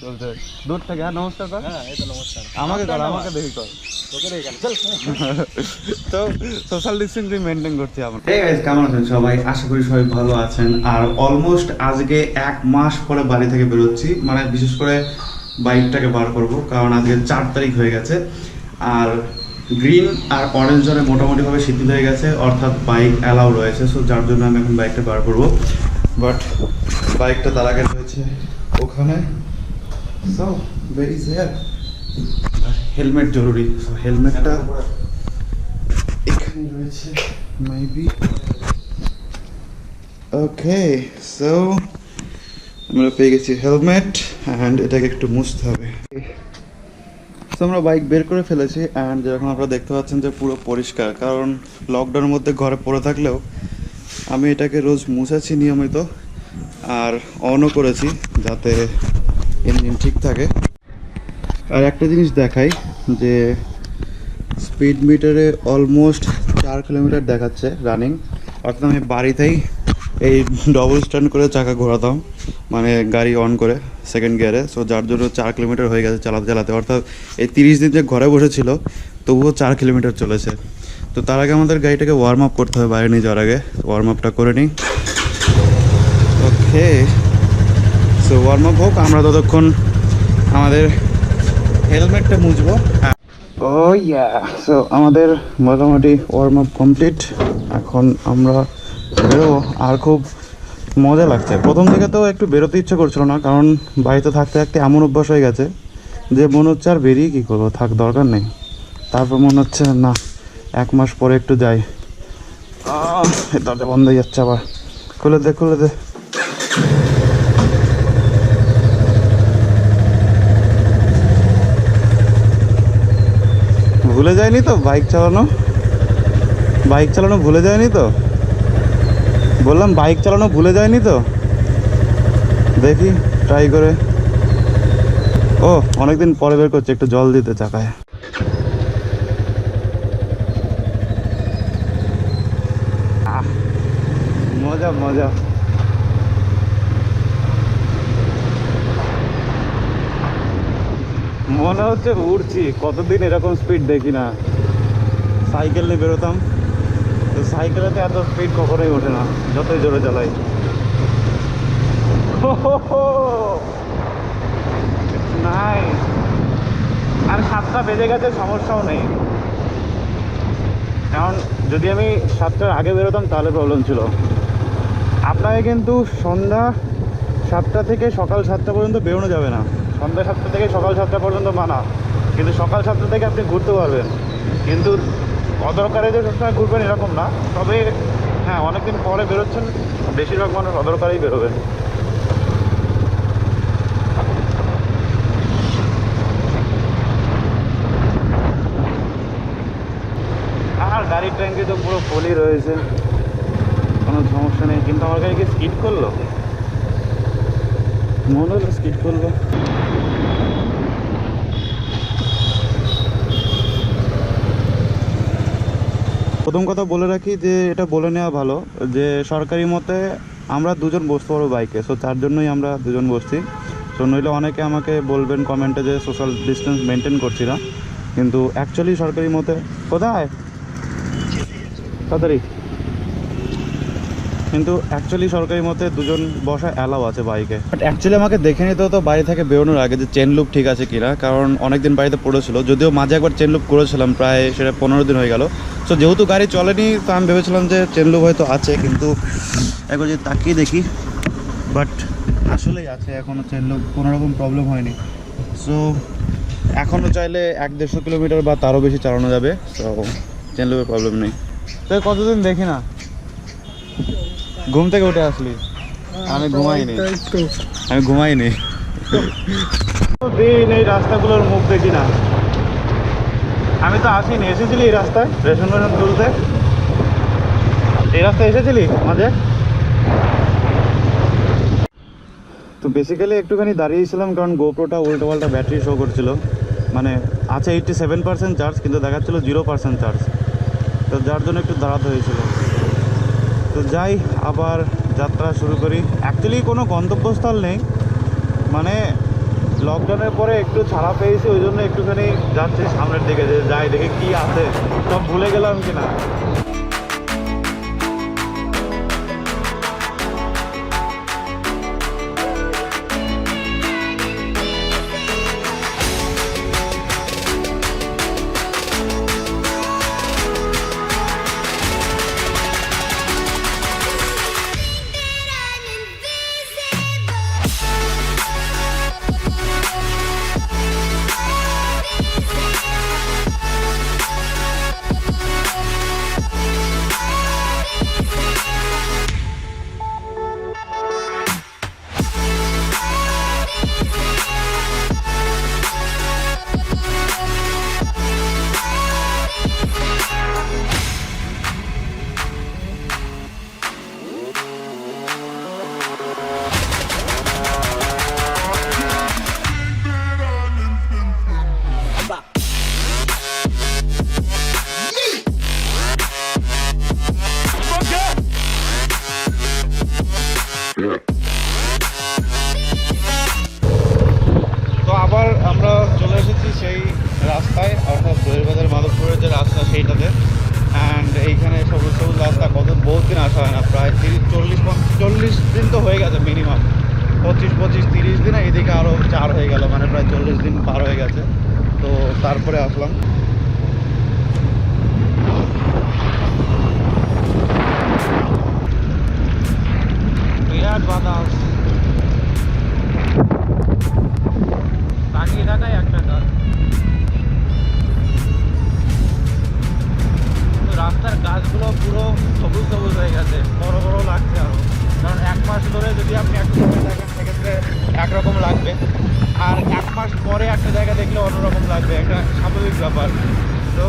চলছে দূর থেকে। হ্যাঁ নমস্কার কর। হ্যাঁ এই তো নমস্কার। আমাকে কর, আমাকে দেখি কর। তোকে রেখে চল। তো সোশ্যাল ডিস্টেন্সিং মেনটেন করছি আমরা। হে গাইস, কেমন আছেন সবাই? আশা করি সবাই ভালো আছেন। আর অলমোস্ট আজকে 1 মাস পরে বাড়ি থেকে বেরোচ্ছি, মানে বিশেষ করে বাইকটাকে বার করব, কারণ আজকে 4 তারিখ হয়ে গেছে। আর গ্রিন আর অরেঞ্জ জোনে মোটামুটিভাবে শিথিল হয়ে গেছে, অর্থাৎ বাইক অ্যালাউ রয়েছে। সো যার জন্য আমি এখন বাইকটা বার করব, বাট বাইকটা তার আগে রয়েছে ওখানে। সো ভেরি হিয়ার হেলমেট জরুরি। সো হেলমেটটা এখানে রয়েছে মেবি। ওকে, সো আমরা পেয়ে গেছি হেলমেট অ্যান্ড এটাকে একটু মুছতে হবে। তো আমরা বাইক বের করে ফেলেছি অ্যান্ড যেরকম আপনারা দেখতে পাচ্ছেন যে পুরো পরিষ্কার, কারণ লকডাউনের মধ্যে ঘরে পড়ে থাকলেও আমি এটাকে রোজ মুছেছি নিয়মিত আর অনও করেছি যাতে ইঞ্জিন ঠিক থাকে। আর একটা জিনিস দেখাই যে স্পিড মিটারে অলমোস্ট 4 কিলোমিটার দেখাচ্ছে রানিং, অর্থাৎ আমি বাড়িতেই এই ডবল স্ট্যান্ড করে চাকা ঘোরাতাম, মানে গাড়ি অন করে সেকেন্ড গিয়ারে। সো যার জন্য 4 কিলোমিটার হয়ে গেছে চালাতে চালাতে, অর্থাৎ এই 30 দিন যে ঘরে বসেছিল তবুও 4 কিলোমিটার চলেছে। তো তার আগে আমাদের গাড়িটাকে ওয়ার্ম আপ করতে হবে, বাইরে নিয়ে যাওয়ার আগে ওয়ার্ম আপটা করে নিই। ওকে, সো ওয়ার্ম আপ হোক, আমরা ততক্ষণ আমাদের হেলমেটটা মুছবো। ও ইয়া, সো আমাদের মোটামুটি ওয়ার্ম আপ কমপ্লিট। এখন আমরা বেরোবো। আর খুব মজা লাগছে। প্রথম থেকে তো একটু বেরোতে ইচ্ছে করছিল না, কারণ বাড়িতে থাকতে থাকতে এমন অভ্যাস হয়ে গেছে যে মনে হচ্ছে আর বেরিয়ে কী করবো, থাক দরকার নেই। তারপর মনে হচ্ছে না, 1 মাস পরে একটু যাই। দরজা বন্ধ হয়ে যাচ্ছে আবার, খুলে দে খুলে দে। ভুলে যায়নি তো বাইক চালানো? বাইক চালানো ভুলে যায়নি তো? বললাম বাইক চালানো ভুলে যায়নি তো? দেখি ট্রাই করে। ও অনেকদিন পরে বের করছে, একটু জল দিতে চাকায়। মজা মজা। মনে হচ্ছে উড়ছি, কতদিন এরকম স্পিড দেখি না। সাইকেল নিয়ে বেরোতাম, তো সাইকেলেতে এত স্পিড কখনোই ওঠে না যতই জোরে চালাই। নাই, আর 7টা বেজে গেছে, সমস্যাও নেই। কারণ যদি আমি 7টার আগে বেরোতাম তাহলে প্রবলেম ছিল। আপনাকে কিন্তু সন্ধ্যা 7টা থেকে সকাল 7টা পর্যন্ত বেরোনো যাবে না। সন্ধ্যা 7টা থেকে সকাল 7টা পর্যন্ত মানা, কিন্তু সকাল 7টা থেকে আপনি ঘুরতে পারবেন। কিন্তু অদরকারে যে সবসময় ঘুরবেন এরকম না। তবে হ্যাঁ, অনেকদিন পরে বেরোচ্ছেন, বেশিরভাগ মানুষ অদরকারেই বেরোবেন। আর গাড়ির ট্যাঙ্কি তো পুরো ফুলই রয়েছে, কোনো সমস্যা নেই। কিন্তু আমার গাড়ি কি স্কিড করলো? মনে হলো স্কিড করলো। প্রথম কথা বলে রাখি যে এটা বলে নেওয়া ভালো যে সরকারি মতে আমরা 2জন বসতে পারবো বাইকে। সো তার জন্যই আমরা 2জন বসছি। সো নইলে অনেকে আমাকে বলবেন কমেন্টে যে সোশ্যাল ডিস্টেন্স মেনটেন করছি না, কিন্তু অ্যাকচুয়ালি সরকারি মতে কোথায় তাড়াতাড়ি, কিন্তু অ্যাকচুয়ালি সরকারি মতে 2জন বসা অ্যালাউ আছে বাইকে। বাট অ্যাকচুয়ালি আমাকে দেখে নিতে হতো বাড়ি থেকে বেরোনোর আগে যে চেন লুপ ঠিক আছে কিনা, কারণ অনেকদিন বাড়িতে পড়েছিল। যদিও মাঝে একবার চেন লুপ করেছিলাম, প্রায় সেটা 15 দিন হয়ে গেল। সো যেহেতু গাড়ি চলেনি, তো আমি ভেবেছিলাম যে চেন লুপ হয়তো আছে, কিন্তু একবার যদি তাকিয়ে দেখি, বাট আসলেই আছে। এখনও চেন লুপ কোনোরকম প্রবলেম হয়নি। সো এখনও চাইলে 1-150 কিলোমিটার বা তারও বেশি চালানো যাবে। সো চেন লুপের প্রবলেম নেই। তো কতদিন দেখি না, ঘুম থেকে উঠে আসলি? আমি ঘুমাইনি, আমি ঘুমাইনি। দিন এই রাস্তাগুলোর মুখ দেখি না। আমি তো আসিনি। এসেছিলি এই রাস্তায় রেশন তুলতে? এই রাস্তায় এসেছিলি মাঝে? তো বেসিক্যালি একটুখানি দাঁড়িয়েছিলাম, কারণ গোপ্রোটা উল্টো পাল্টা ব্যাটারি শো করছিল। মানে আছে 87% চার্জ, কিন্তু দেখাচ্ছিল 0% চার্জ। তো যার জন্য একটু দাঁড়াতে হয়েছিল। তো যাই, আবার যাত্রা শুরু করি। অ্যাকচুয়ালি কোনো গন্তব্যস্থল নেই, মানে লকডাউনের পরে একটু ছাড়া পেয়েছি, ওই জন্য একটুখানি যাচ্ছি সামনের দিকে, যে যাই দেখে কি আছে, সব ভুলে গেলাম কিনা। তো আবার আমরা চলে এসেছি সেই রাস্তায়, অর্থাৎ দইয়ের মাধবপুরের যে রাস্তা সেইটাতে। অ্যান্ড এইখানে সবুজ সবুজ রাস্তা, বহুত দিন আসা হয় না, প্রায় 30-40 দিন তো হয়ে গেছে মিনিমাম, 25-30 দিন, এইদিকে আরও 4 হয়ে গেল, মানে প্রায় 40 দিন পার হয়ে গেছে। তো তারপরে আসলাম। বিরাট বাতাস, তাকিয়ে থাকাই একটা কাজ। রাস্তার গাছগুলো পুরো সবুজ সবুজ হয়ে গেছে, বড় বড় লাগছে আরো, কারণ 1 মাস ধরে যদি আপনি একটা জায়গায় দেখেন সেক্ষেত্রে একরকম লাগবে, আর 1 মাস পরে একটা জায়গা দেখলে অন্যরকম লাগবে, একটা স্বাভাবিক ব্যাপার। তো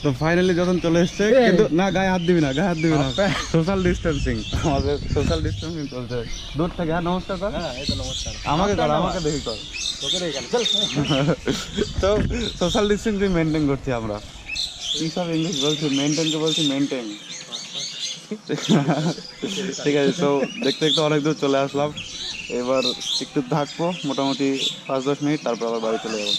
তো ফাইনালি যখন চলে এসছে, কিন্তু না গায়ে হাত দিবি না, গায়ে হাত দিবি না, সোশ্যাল ডিস্টেন্সিং, আমাদের সোশ্যাল ডিস্টেন্সিং চলছে দূর থেকে। হ্যাঁ নমস্কার কর। হ্যাঁ এই তো নমস্কার। আমাকে কর, আমাকে দেখি কর, তোকে দেখি চল। তো সোশ্যাল ডিস্টেন্সিং মেনটেন করছি আমরা। কি সব ইংলিশ বলছি, মেনটেনকে বলছি মেনটেন। ঠিক আছে, তো দেখতে দেখতে অনেক দূর চলে আসলাম, এবার একটু থাকবো মোটামুটি 5-10 মিনিট, তারপর আবার বাড়ি চলে যাবো।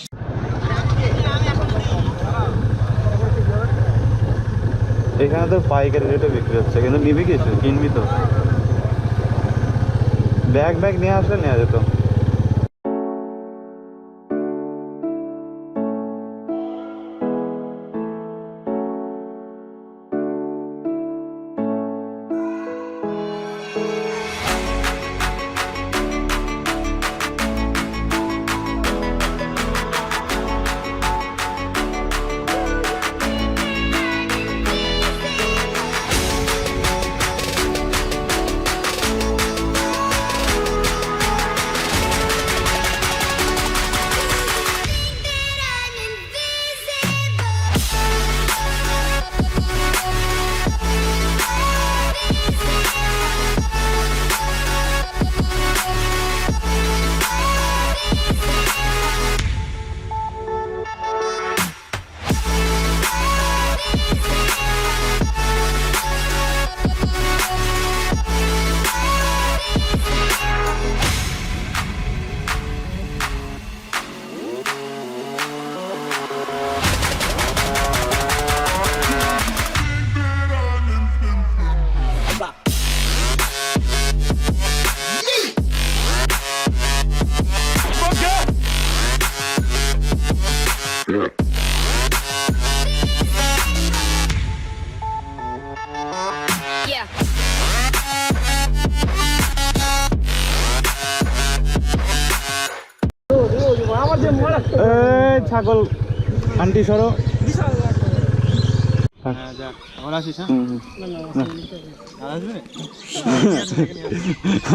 এখানে তো পাইকারি রেটে বিক্রি হচ্ছে, কিন্তু নিবি কিছু, কিনবি তো? ব্যাগ নিয়ে আসলে নেওয়া যেত। ছাগল আন্টি সরো।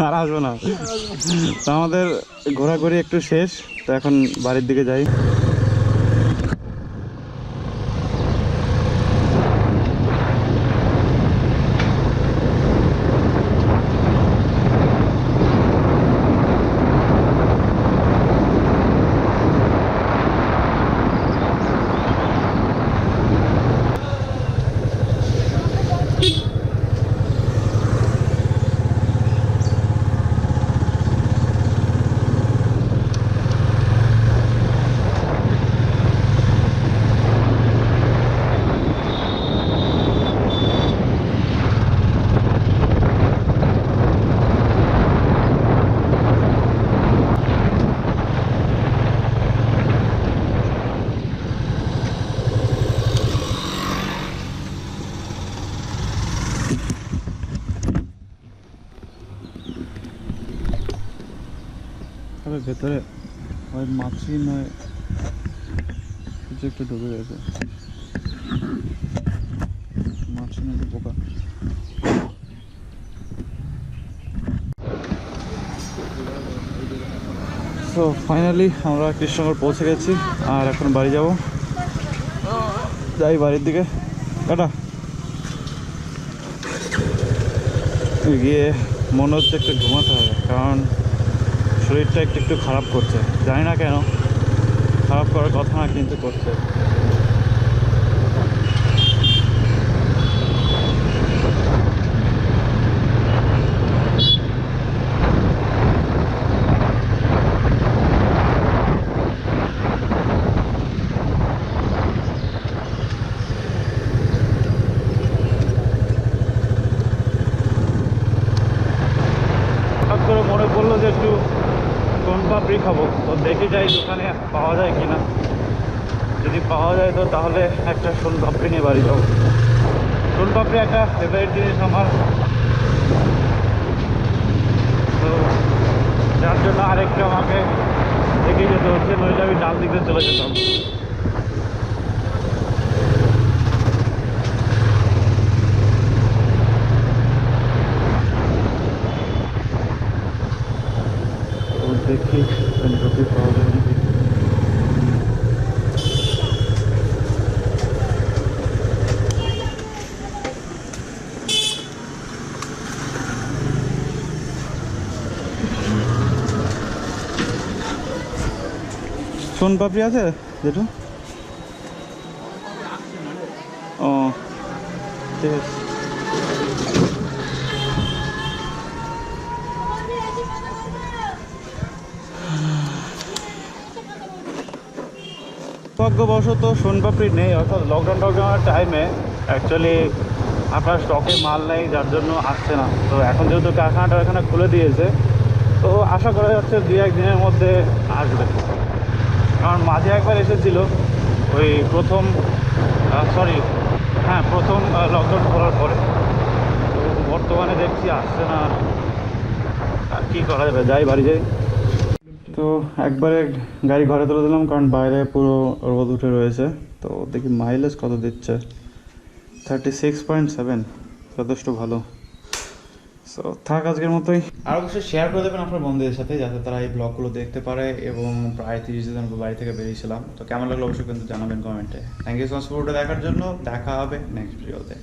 আর আসবো না। তো আমাদের ঘোরাঘুরি একটু শেষ, তো এখন বাড়ির দিকে যাই। ঘরের ভেতরে হয় মাছি নয় কিছু একটু ঢুকে গেছে, মাছি নাকি পোকা। তো ফাইনালি আমরা কৃষ্ণনগর পৌঁছে গেছি আর এখন বাড়ি যাব, যাই বাড়ির দিকে। টাটা। গিয়ে মনে হচ্ছে একটু ঘুমাতে হবে, কারণ শরীরটা একটু একটু খারাপ করছে, জানি না কেন, খারাপ করার কথা না কিন্তু করছে। হঠাৎ করে মনে পড়লো যে একটু সোনপাপড়ি খাবো, তো দেখে যাই দোকানে পাওয়া যায় কিনা। যদি পাওয়া যায় তো তাহলে একটা সোনপাপড়ি নিয়ে বাড়ি যাবো। সোনপাপড়ি একটা ফেভারিট জিনিস আমার, তো যার জন্য আরেকটু আমাকে দেখে যেতে হচ্ছে, নইলে আমি ডাল দিকে চলে যেতাম। তো দেখি সোনপাপড়ি পাওয়া যায় নাকি। সোনপাপড়ি আছে যেটা? ও ঠিক আছে। সৌভাগ্যবশত সোনপাপড়ি নেই, অর্থাৎ লকডাউনের টাইমে অ্যাকচুয়ালি আপনার স্টকে মাল নেই, যার জন্য আসছে না। তো এখন যেহেতু কারখানাটা এখানে খুলে দিয়েছে, তো আশা করা যাচ্ছে 2-1 দিনের মধ্যে আসবে। কারণ মাঝে একবার এসেছিল ওই প্রথম লকডাউন খোলার পরে। তো বর্তমানে দেখছি আসছে না, আর কী করা যাবে, যাই বাড়ি যাই। তো একবারে গাড়ি ঘরে তুলে দিলাম, কারণ বাইরে পুরো রোদ উঠে রয়েছে। তো দেখি মাইলেজ কত দিচ্ছে, 36.7, যথেষ্ট ভালো। সো থাক আজকের মতোই। আর অবশ্যই শেয়ার করে দেবেন আপনার বন্ধুদের সাথে, যাতে তারা এই ব্লগগুলো দেখতে পারে। এবং প্রায় 30 দিন বাড়ি থেকে বেরিয়েছিলাম, তো কেমন লাগলো অবশ্যই কিন্তু জানাবেন কমেন্টে। থ্যাংক ইউ সো মাচ ভিডিওটা দেখার জন্য। দেখা হবে নেক্সট ভিডিওতে।